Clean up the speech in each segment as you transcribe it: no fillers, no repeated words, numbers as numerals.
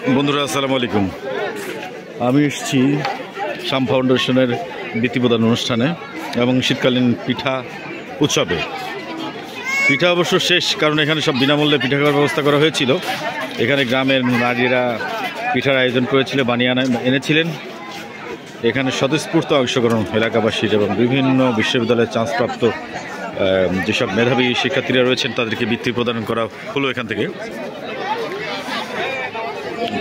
বন্ধুরা আসসালামু আলাইকুম। আমি এসেছি শাম ফাউন্ডেশনের বৃত্তি প্রদান অনুষ্ঠানে এবং শীতকালীন পিঠা উৎসবে। পিঠা অবশ্য শেষ, কারণ এখানে সব বিনামূল্যে পিঠা খাওয়ার ব্যবস্থা করা হয়েছিল। এখানে গ্রামের নারীরা পিঠার আয়োজন করেছিল, বানিয়ে এনেছিলেন। এখানে স্বতঃস্ফূর্ত অংশগ্রহণ এলাকাবাসীর এবং বিভিন্ন বিশ্ববিদ্যালয়ের চান্সপ্রাপ্ত যেসব মেধাবী শিক্ষার্থীরা রয়েছেন তাদেরকে বৃত্তি প্রদান করা হলো এখান থেকে।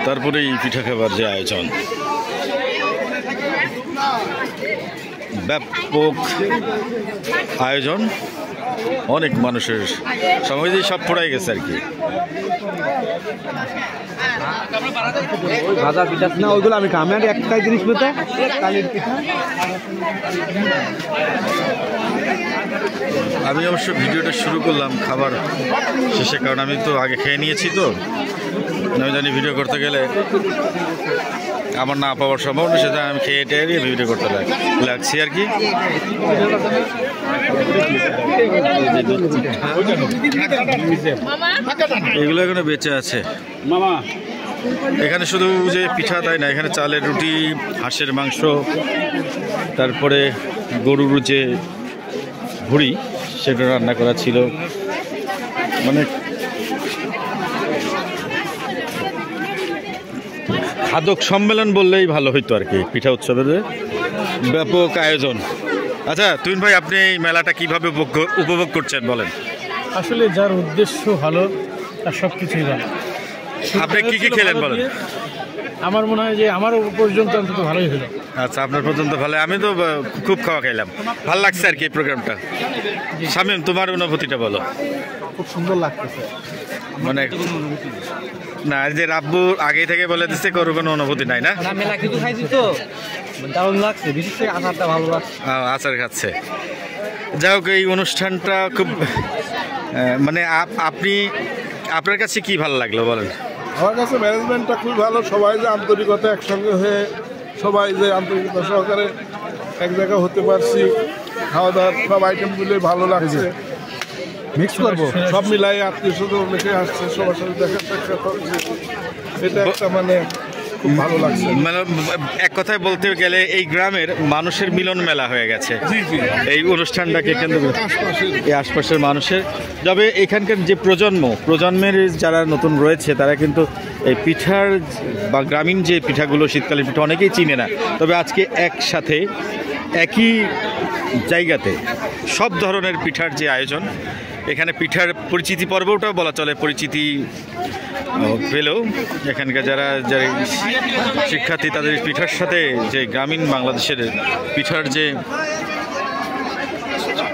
তারপরে এই পিঠা খাবার যে আয়োজন, ব্যাপক আয়োজন, অনেক মানুষের সময় দিয়ে সব পড়াই গেছে আর কি। ভাজা পিঠা না ওইগুলো আমি আমার একটাই জিনিস বলতে কালির পিঠা। আমি অবশ্য ভিডিওটা শুরু করলাম খাবার শেষে, কারণ আমি তো আগে খেয়ে নিয়েছি। তো আমি জানি ভিডিও করতে গেলে আমার না পাওয়ার সম্ভাবনা, সেটা আমি খেয়ে টেয়ে নিয়ে ভিডিও করতে লাগছি আর কি। এগুলো এখানে বেঁচে আছে। এখানে শুধু যে পিঠা তাই না, এখানে চালের রুটি, হাঁসের মাংস, তারপরে গরুর যে ভুড়ি সেটা রান্না করা ছিল। মানে খাদক সম্মেলন বললেই ভালো হইতো আর কি। পিঠা উৎসবের ব্যাপক আয়োজন। আচ্ছা তুহিন ভাই, আপনি এই মেলাটা কিভাবে উপভোগ করছেন বলেন? আসলে যার উদ্দেশ্য ভালো তার সব কিছুই ভালো। আপনি কি কি খেলেন বলেন? আমার মনে হয় যে আমার পর্যন্ত অন্তত ভালোই হলো। আচ্ছা, আপনার পর্যন্ত ভালো। আমি তো খুব খাওয়া খাইলাম, ভালো লাগছে আর কি এই প্রোগ্রামটা। শামীম, তোমার অনুভূতিটা বলো। খুব সুন্দর লাগতেছে। মানে না, যে রাব্বু আগে থেকে বলে দিচ্ছে কোনো কোনো অনুভূতি নাই না? মেলা কিছু খাইছি তো দারুণ লাগছে, বিশেষ করে আচারটা ভালো লাগছে। আচার খাচ্ছে। যাই হোক, এই অনুষ্ঠানটা খুব মানে আপনার কাছে কি ভালো লাগলো বলেন? আমার কাছে ম্যানেজমেন্টটা খুব ভালো। সবাই যে আন্তরিকতা, একসঙ্গে হয়ে সবাই যে আন্তরিকতা সহকারে এক জায়গায় হতে পারছি, খাওয়া দাওয়ার সব আইটেমগুলো ভালো লাগছে। মিক্স করবো সব মিলাই আত্মীয় স্বজন অনেকে আসছে, সবার সাথে দেখা সাক্ষাৎ হচ্ছে। এটা একটা মানে খুব ভালো লাগছে। মানে এক কথায় বলতে গেলে এই গ্রামের মানুষের মিলন মেলা হয়ে গেছে এই অনুষ্ঠানটাকে কেন্দ্র করে। এই আশপাশের মানুষের, তবে এখানকার যে প্রজন্মের যারা নতুন রয়েছে তারা কিন্তু এই পিঠার বা গ্রামীণ যে পিঠাগুলো, শীতকালীন পিঠা অনেকেই চিনে না। তবে আজকে একসাথে একই জায়গাতে সব ধরনের পিঠার যে আয়োজন, এখানে পিঠার পরিচিতি পর্বটাও বলা চলে, পরিচিতি পেলেও এখানকার যারা শিক্ষার্থী তাদের পিঠার সাথে যে গ্রামীণ বাংলাদেশের পিঠার যে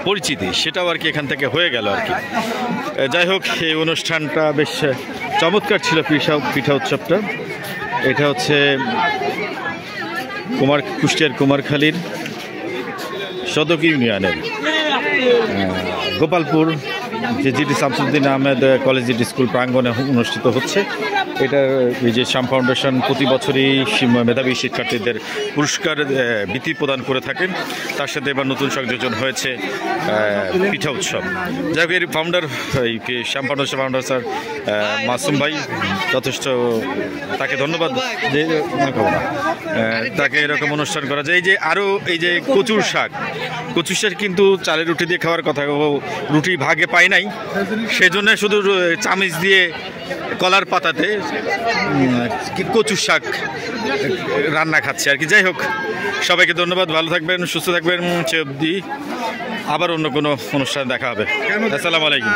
পরিচিতি সেটাও আর কি এখান থেকে হয়ে গেল আর কি। যাই হোক, এই অনুষ্ঠানটা বেশ চমৎকার ছিল। পিঠা উৎসবটা এটা হচ্ছে কুষ্টিয়ার কুমারখালীর সদক ইউনিয়নের গোপালপুর যে GT Shamsuddin Ahmed college GT school প্রাঙ্গণে অনুষ্ঠিত হচ্ছে। এটা এই যে শাম ফাউন্ডেশন প্রতি বছরই মেধাবী শিক্ষার্থীদের পুরস্কার বৃত্তি প্রদান করে থাকেন। তার সাথে এবার নতুন সংযোজন হয়েছে পিঠা উৎসব। যাই হোক, এর ফাউন্ডার শাম ফাউন্ডেশন ফাউন্ডার স্যার মাসুম ভাই, যথেষ্ট তাকে ধন্যবাদ যে তাকে এরকম অনুষ্ঠান করা যায়। এই যে আরও এই যে কচুর শাক কিন্তু চালের রুটি দিয়ে খাওয়ার কথা, রুটি ভাগে পাই নাই, সেজন্য শুধু চামিচ দিয়ে কলার পাতাতে কচুর শাক রান্না খাচ্ছে আর কি। যাই হোক, সবাইকে ধন্যবাদ, ভালো থাকবেন, সুস্থ থাকবেন। সে অবধি আবার অন্য কোনো অনুষ্ঠানে দেখা হবে। আসসালামু আলাইকুম।